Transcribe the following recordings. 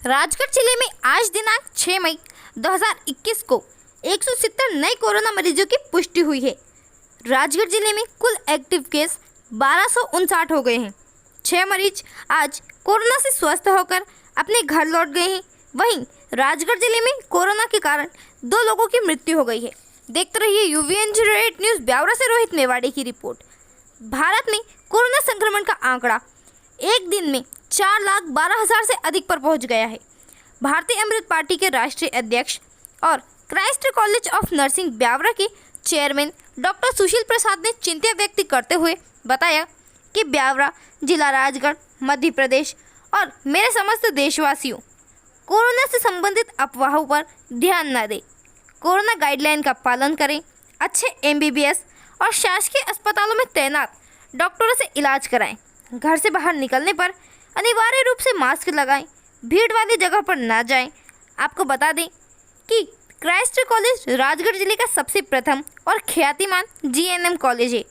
राजगढ़ जिले में आज दिनांक 6 मई 2021 को 170 नए कोरोना मरीजों की पुष्टि हुई है। राजगढ़ जिले में कुल एक्टिव केस 1259 हो गए हैं। 6 मरीज आज कोरोना से स्वस्थ होकर अपने घर लौट गए हैं। वहीं राजगढ़ जिले में कोरोना के कारण 2 लोगों की मृत्यु हो गई है। देखते रहिए UVN08 न्यूज़ ब्यावरा से रोहित मेवाड़े की रिपोर्ट। भारत में कोरोना संक्रमण का आंकड़ा एक दिन में 4,12,000 से अधिक पर पहुंच गया है। भारतीय अमृत पार्टी के राष्ट्रीय अध्यक्ष और Christ college of nursing Biaora के चेयरमैन डॉक्टर सुशील प्रसाद ने चिंता व्यक्त करते हुए बताया कि ब्यावरा जिला, राजगढ़, मध्य प्रदेश और मेरे समस्त देशवासियों कोरोना से संबंधित अफवाहों पर ध्यान न दें, कोरोना गाइडलाइन का पालन करें, अच्छे MBBS और शासकीय अस्पतालों में तैनात डॉक्टरों से इलाज कराएं, घर से बाहर निकलने पर अनिवार्य रूप से मास्क लगाएं, भीड़ वाली जगह पर ना जाएं। आपको बता दें कि क्राइस्ट कॉलेज राजगढ़ जिले का सबसे प्रथम और ख्यातिमान GNM कॉलेज है,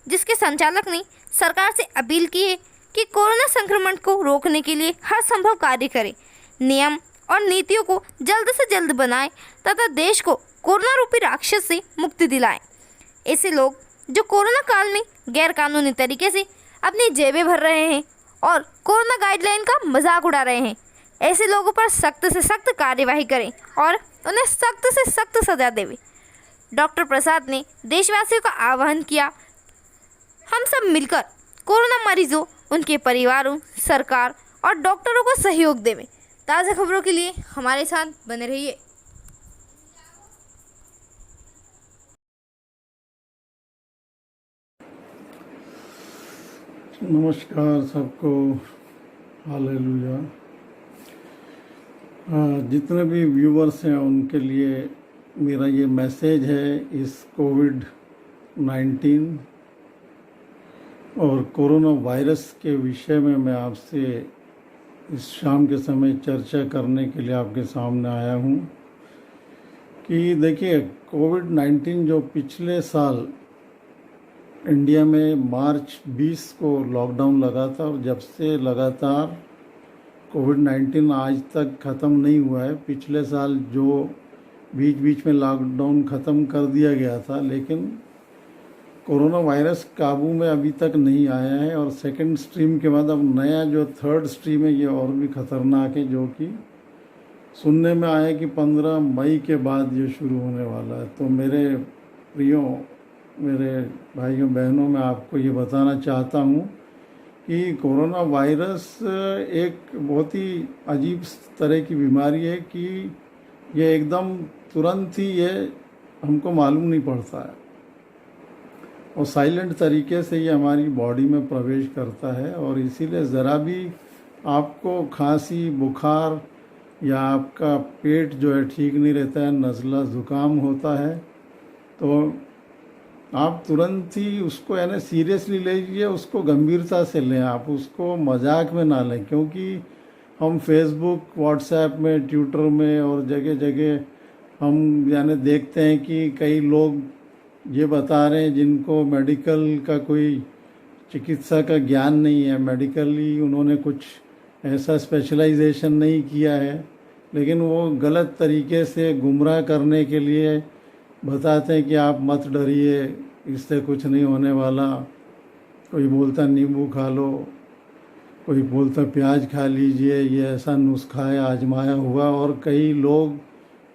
जिसके संचालक ने सरकार से अपील की है कि कोरोना संक्रमण को रोकने के लिए हर संभव कार्य करें, नियम और नीतियों को जल्द से जल्द बनाएं तथा देश को कोरोना रूपी राक्षस से मुक्ति दिलाएं। ऐसे लोग जो कोरोना काल में गैरकानूनी तरीके से अपनी जेबें भर रहे हैं और कोरोना गाइडलाइन का मजाक उड़ा रहे हैं, ऐसे लोगों पर सख्त से सख्त कार्यवाही करें और उन्हें सख्त से सख्त सजा दें। डॉक्टर प्रसाद ने देशवासियों का आह्वान किया, हम सब मिलकर कोरोना मरीजों, उनके परिवारों, सरकार और डॉक्टरों को सहयोग दें। ताज़ा खबरों के लिए हमारे साथ बने रहिए। नमस्कार सबको, हालेलुया। जितने भी व्यूवर्स हैं उनके लिए मेरा ये मैसेज है। इस कोविड-19 और कोरोना वायरस के विषय में मैं आपसे इस शाम के समय चर्चा करने के लिए आपके सामने आया हूँ कि देखिए, कोविड-19 जो पिछले साल इंडिया में मार्च 20 को लॉकडाउन लगा था और जब से लगातार कोविड-19 आज तक ख़त्म नहीं हुआ है। पिछले साल जो बीच बीच में लॉकडाउन ख़त्म कर दिया गया था, लेकिन कोरोना वायरस काबू में अभी तक नहीं आया है और सेकंड स्ट्रीम के बाद अब नया जो थर्ड स्ट्रीम है ये और भी ख़तरनाक है, जो कि सुनने में आया कि 15 मई के बाद ये शुरू होने वाला है। तो मेरे प्रियो, मेरे भाइयों बहनों, मैं आपको ये बताना चाहता हूँ कि कोरोना वायरस एक बहुत ही अजीब तरह की बीमारी है कि ये एकदम तुरंत ही ये हमको मालूम नहीं पड़ता है और साइलेंट तरीके से ये हमारी बॉडी में प्रवेश करता है। और इसीलिए ज़रा भी आपको खांसी, बुखार या आपका पेट जो है ठीक नहीं रहता है, नज़ला, ज़ुकाम होता है, तो आप तुरंत ही उसको यानी सीरियसली लीजिए, उसको गंभीरता से लें, आप उसको मजाक में ना लें। क्योंकि हम फेसबुक, व्हाट्सएप में, ट्विटर में और जगह जगह हम यानी देखते हैं कि कई लोग ये बता रहे हैं जिनको मेडिकल का कोई चिकित्सा का ज्ञान नहीं है, मेडिकली उन्होंने कुछ ऐसा स्पेशलाइजेशन नहीं किया है, लेकिन वो गलत तरीके से गुमराह करने के लिए बताते हैं कि आप मत डरिए, इससे कुछ नहीं होने वाला। कोई बोलता नींबू खा लो, कोई बोलता प्याज खा लीजिए, ये ऐसा नुस्खा है, आजमाया हुआ। और कई लोग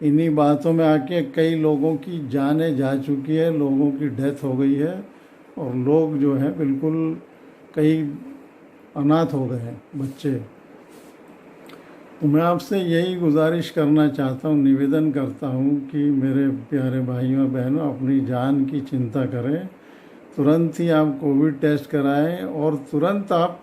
इन्हीं बातों में आके कई लोगों की जानें जा चुकी है, लोगों की डेथ हो गई है और लोग जो हैं बिल्कुल कई अनाथ हो गए हैं, बच्चे। तो मैं आपसे यही गुजारिश करना चाहता हूँ, निवेदन करता हूँ कि मेरे प्यारे भाइयों बहनों, अपनी जान की चिंता करें। तुरंत ही आप कोविड टेस्ट कराएं और तुरंत आप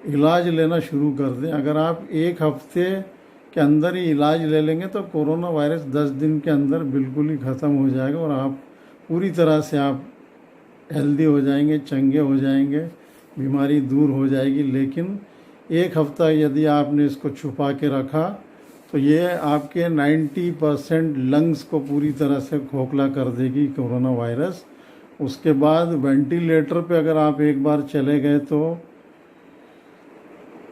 इलाज लेना शुरू कर दें। अगर आप 1 हफ्ते के अंदर ही इलाज ले लेंगे तो कोरोना वायरस 10 दिन के अंदर बिल्कुल ही ख़त्म हो जाएगा और आप पूरी तरह से आप हेल्दी हो जाएंगे, चंगे हो जाएंगे, बीमारी दूर हो जाएगी। लेकिन 1 हफ्ता यदि आपने इसको छुपा के रखा तो ये आपके 90% लंग्स को पूरी तरह से खोखला कर देगी कोरोना वायरस। उसके बाद वेंटिलेटर पे अगर आप एक बार चले गए तो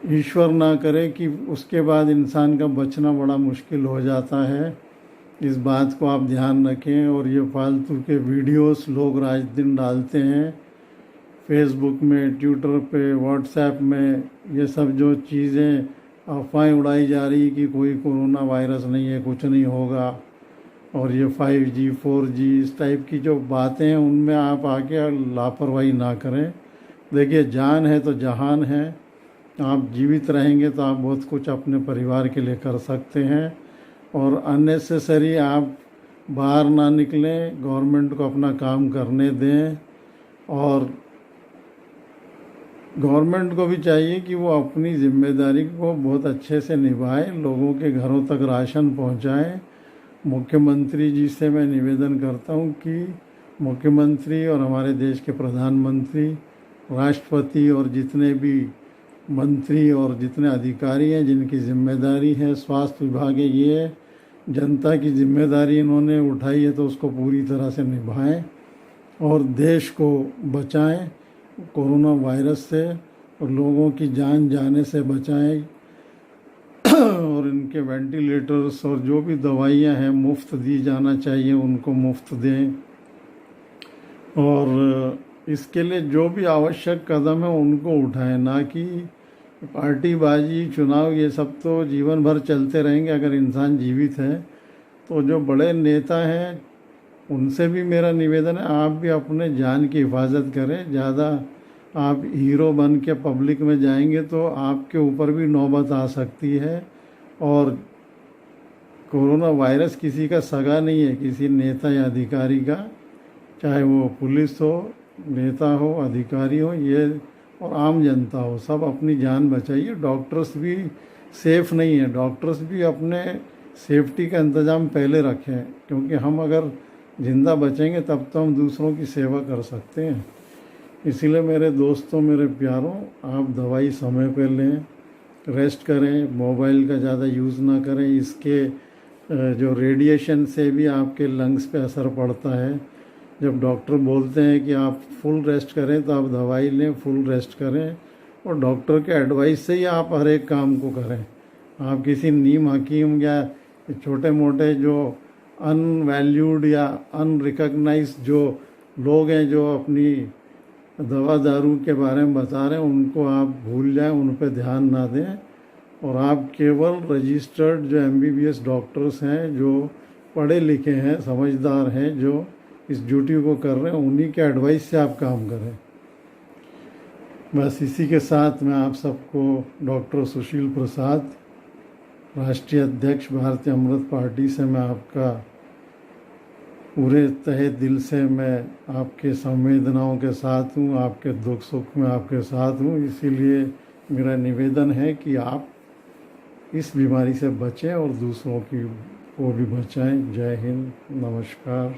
ईश्वर ना करे कि उसके बाद इंसान का बचना बड़ा मुश्किल हो जाता है। इस बात को आप ध्यान रखें। और ये फालतू के वीडियोस लोग रात दिन डालते हैं फेसबुक में, ट्विटर पे, व्हाट्सएप में, ये सब जो चीज़ें अफवाहें उड़ाई जा रही कि कोई कोरोना वायरस नहीं है, कुछ नहीं होगा, और ये 5G 4G इस टाइप की जो बातें हैं उनमें आप आके लापरवाही ना करें। देखिए, जान है तो जहान है। आप जीवित रहेंगे तो आप बहुत कुछ अपने परिवार के लिए कर सकते हैं। और अननेसेसरी आप बाहर ना निकलें, गवर्नमेंट को अपना काम करने दें। और गवर्नमेंट को भी चाहिए कि वो अपनी जिम्मेदारी को बहुत अच्छे से निभाए, लोगों के घरों तक राशन पहुंचाए। मुख्यमंत्री जी से मैं निवेदन करता हूं कि मुख्यमंत्री और हमारे देश के प्रधानमंत्री, राष्ट्रपति और जितने भी मंत्री और जितने अधिकारी हैं जिनकी जिम्मेदारी है स्वास्थ्य विभाग है, ये जनता की जिम्मेदारी इन्होंने उठाई है तो उसको पूरी तरह से निभाएं और देश को बचाएं कोरोना वायरस से, और लोगों की जान जाने से बचाएं। और इनके वेंटिलेटर्स और जो भी दवाइयां हैं मुफ्त दी जाना चाहिए, उनको मुफ्त दें। और इसके लिए जो भी आवश्यक कदम है उनको उठाएं, ना कि पार्टीबाजी, चुनाव, ये सब तो जीवन भर चलते रहेंगे अगर इंसान जीवित है। तो जो बड़े नेता हैं उनसे भी मेरा निवेदन है, आप भी अपने जान की हिफाजत करें। ज़्यादा आप हीरो बन के पब्लिक में जाएंगे तो आपके ऊपर भी नौबत आ सकती है। और कोरोना वायरस किसी का सगा नहीं है, किसी नेता या अधिकारी का, चाहे वो पुलिस हो, नेता हो, अधिकारी हो, ये और आम जनता हो, सब अपनी जान बचाइए। डॉक्टर्स भी सेफ़ नहीं है, डॉक्टर्स भी अपने सेफ्टी का इंतज़ाम पहले रखें, क्योंकि हम अगर ज़िंदा बचेंगे तब तो हम दूसरों की सेवा कर सकते हैं। इसीलिए मेरे दोस्तों, मेरे प्यारों, आप दवाई समय पर लें, रेस्ट करें, मोबाइल का ज़्यादा यूज़ ना करें। इसके जो रेडिएशन से भी आपके लंग्स पे असर पड़ता है। जब डॉक्टर बोलते हैं कि आप फुल रेस्ट करें तो आप दवाई लें, फुल रेस्ट करें, और डॉक्टर के एडवाइस से ही आप हर एक काम को करें। आप किसी नीम हकीम या छोटे मोटे जो अनवैल्यूड या अनरिकग्नाइज जो लोग हैं जो अपनी दवा दारू के बारे में बता रहे हैं, उनको आप भूल जाएं, उन पर ध्यान ना दें। और आप केवल रजिस्टर्ड जो MBBS डॉक्टर्स हैं, जो पढ़े लिखे हैं, समझदार हैं, जो इस ड्यूटी को कर रहे हैं, उन्हीं के एडवाइस से आप काम करें। बस इसी के साथ मैं आप सबको डॉक्टर सुशील प्रसाद, राष्ट्रीय अध्यक्ष भारतीय अमृत पार्टी से, मैं आपका पूरे तहे दिल से मैं आपके संवेदनाओं के साथ हूँ, आपके दुख सुख में आपके साथ हूँ। इसीलिए मेरा निवेदन है कि आप इस बीमारी से बचें और दूसरों की को भी बचाएं। जय हिंद, नमस्कार।